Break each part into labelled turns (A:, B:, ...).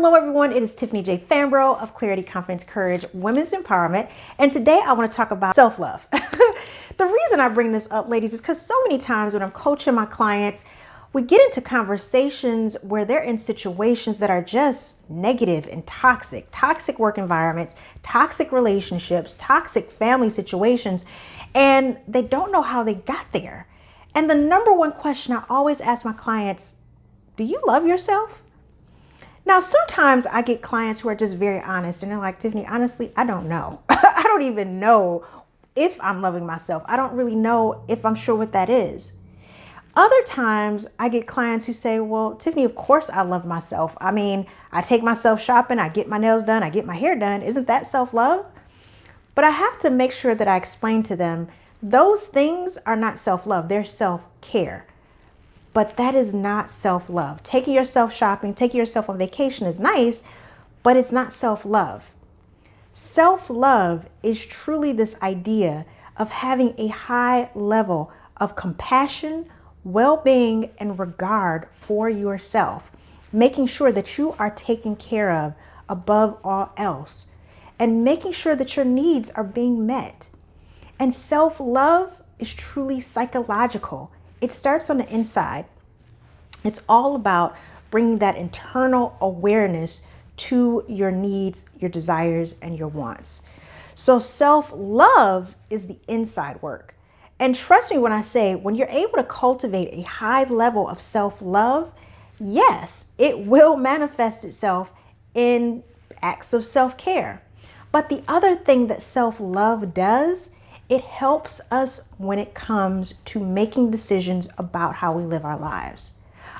A: Hello everyone, it is Tiffany J. Fambro of Clarity, Confidence, Courage, Women's Empowerment, and today I want to talk about self-love. The reason I bring this up, ladies, is because so many times when I'm coaching my clients, we get into conversations where they're in situations that are just negative and toxic work environments, toxic relationships, toxic family situations, and they don't know how they got there. And the number one question I always ask my clients, do you love yourself? Now, sometimes I get clients who are just very honest and they're like, Tiffany, honestly, I don't know. I don't even know if I'm loving myself. I don't really know if I'm sure what that is. Other times I get clients who say, well, Tiffany, of course I love myself. I mean, I take myself shopping, I get my nails done, I get my hair done. Isn't that self-love? But I have to make sure that I explain to them, those things are not self-love, they're self-care. But that is not self-love. Taking yourself shopping, taking yourself on vacation is nice, but it's not self-love. Self-love is truly this idea of having a high level of compassion, well-being, and regard for yourself, making sure that you are taken care of above all else, and making sure that your needs are being met. And self-love is truly psychological. It starts on the inside. It's all about bringing that internal awareness to your needs, your desires, and your wants. So self-love is the inside work. And trust me when I say, when you're able to cultivate a high level of self-love, yes, it will manifest itself in acts of self-care. But the other thing that self-love does, it helps us when it comes to making decisions about how we live our lives.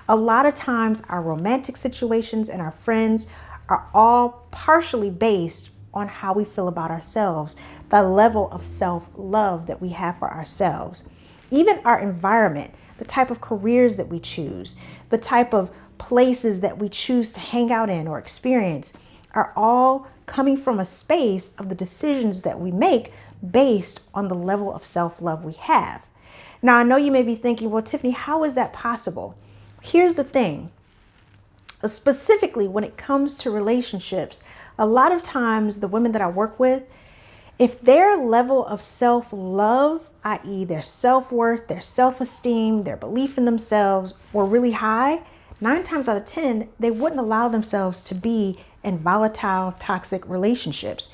A: A lot of times our romantic situations and our friends are all partially based on how we feel about ourselves, the level of self-love that we have for ourselves. Even our environment, the type of careers that we choose, the type of places that we choose to hang out in or experience are all coming from a space of the decisions that we make based on the level of self-love we have. Now, I know you may be thinking, well, Tiffany, how is that possible? Here's the thing. Specifically, when it comes to relationships, a lot of times the women that I work with, if their level of self-love, i.e. their self-worth, their self-esteem, their belief in themselves were really high, 9 times out of 10, they wouldn't allow themselves to be in volatile, toxic relationships.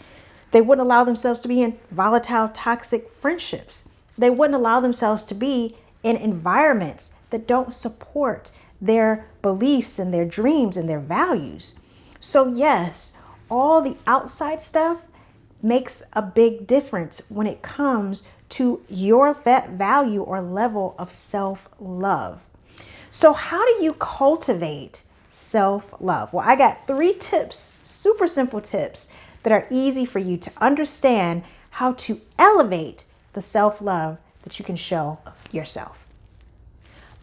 A: They wouldn't allow themselves to be in volatile, toxic friendships. They wouldn't allow themselves to be in environments that don't support their beliefs and their dreams and their values. So yes, all the outside stuff makes a big difference when it comes to your value or level of self-love. So how do you cultivate self-love? Well, I got 3 tips, super simple tips that are easy for you to understand how to elevate the self-love that you can show yourself.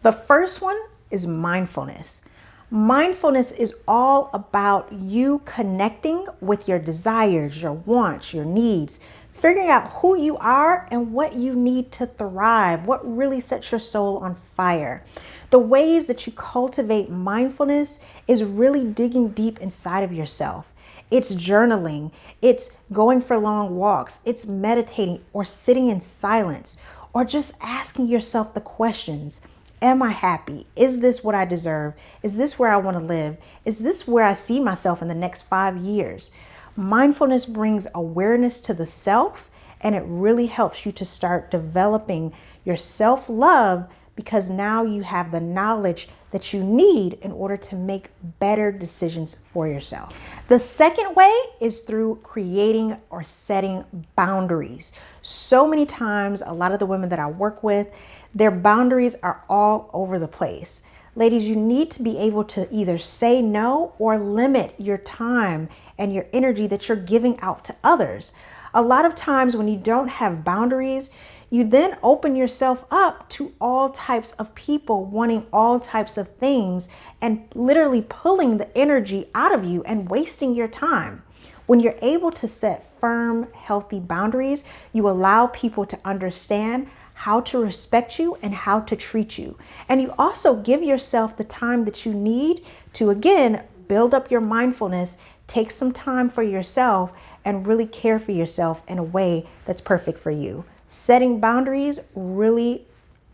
A: The first one is mindfulness. Mindfulness is all about you connecting with your desires, your wants, your needs, figuring out who you are and what you need to thrive, what really sets your soul on fire. The ways that you cultivate mindfulness is really digging deep inside of yourself. It's journaling, it's going for long walks, it's meditating or sitting in silence, or just asking yourself the questions. Am I happy? Is this what I deserve? Is this where I want to live? Is this where I see myself in the next 5 years? Mindfulness brings awareness to the self, and it really helps you to start developing your self-love because now you have the knowledge that you need in order to make better decisions for yourself. The second way is through creating or setting boundaries. So many times, a lot of the women that I work with, their boundaries are all over the place. Ladies, you need to be able to either say no or limit your time and your energy that you're giving out to others. A lot of times when you don't have boundaries, you then open yourself up to all types of people wanting all types of things and literally pulling the energy out of you and wasting your time. When you're able to set firm, healthy boundaries, you allow people to understand how to respect you and how to treat you. And you also give yourself the time that you need to, again, build up your mindfulness, take some time for yourself, and really care for yourself in a way that's perfect for you. Setting boundaries really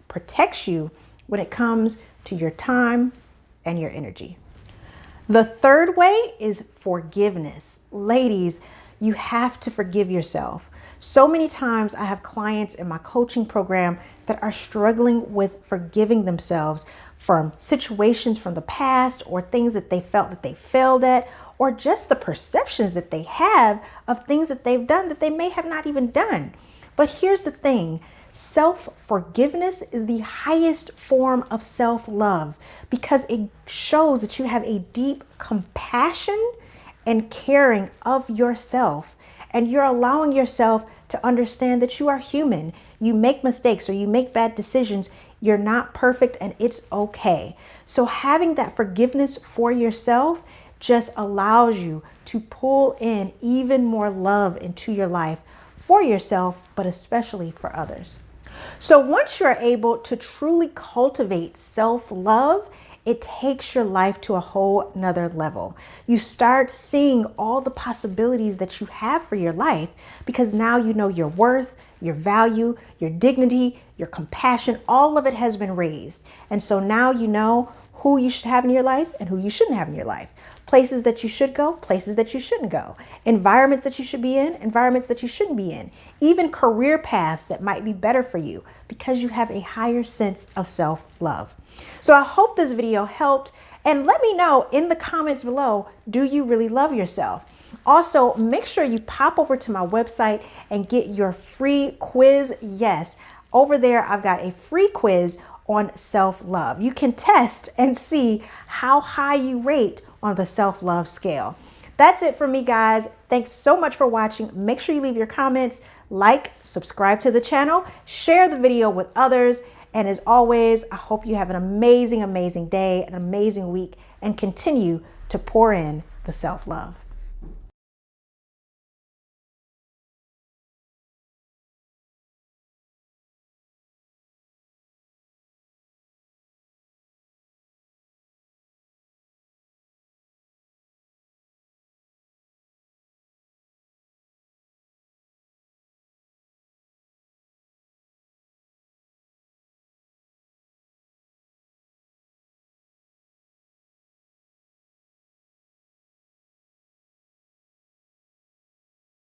A: protects you when it comes to your time and your energy. The third way is forgiveness. Ladies, you have to forgive yourself. So many times I have clients in my coaching program that are struggling with forgiving themselves from situations from the past or things that they felt that they failed at, or just the perceptions that they have of things that they've done that they may have not even done. But here's the thing. Self-forgiveness is the highest form of self-love because it shows that you have a deep compassion and caring of yourself. And you're allowing yourself to understand that you are human. You make mistakes or you make bad decisions. You're not perfect and it's okay. So having that forgiveness for yourself just allows you to pull in even more love into your life for yourself, but especially for others. So once you're able to truly cultivate self-love, it takes your life to a whole nother level. You start seeing all the possibilities that you have for your life because now you know your worth, your value, your dignity, your compassion, all of it has been raised. And so now you know who you should have in your life and who you shouldn't have in your life. Places that you should go, places that you shouldn't go. Environments that you should be in, environments that you shouldn't be in. Even career paths that might be better for you because you have a higher sense of self-love. So I hope this video helped, and let me know in the comments below, do you really love yourself? Also, make sure you pop over to my website and get your free quiz. Yes, over there I've got a free quiz on self-love. You can test and see how high you rate on the self-love scale. That's it for me, guys. Thanks so much for watching. Make sure you leave your comments, like, subscribe to the channel, share the video with others. And as always, I hope you have an amazing, amazing day, an amazing week, and continue to pour in the self-love.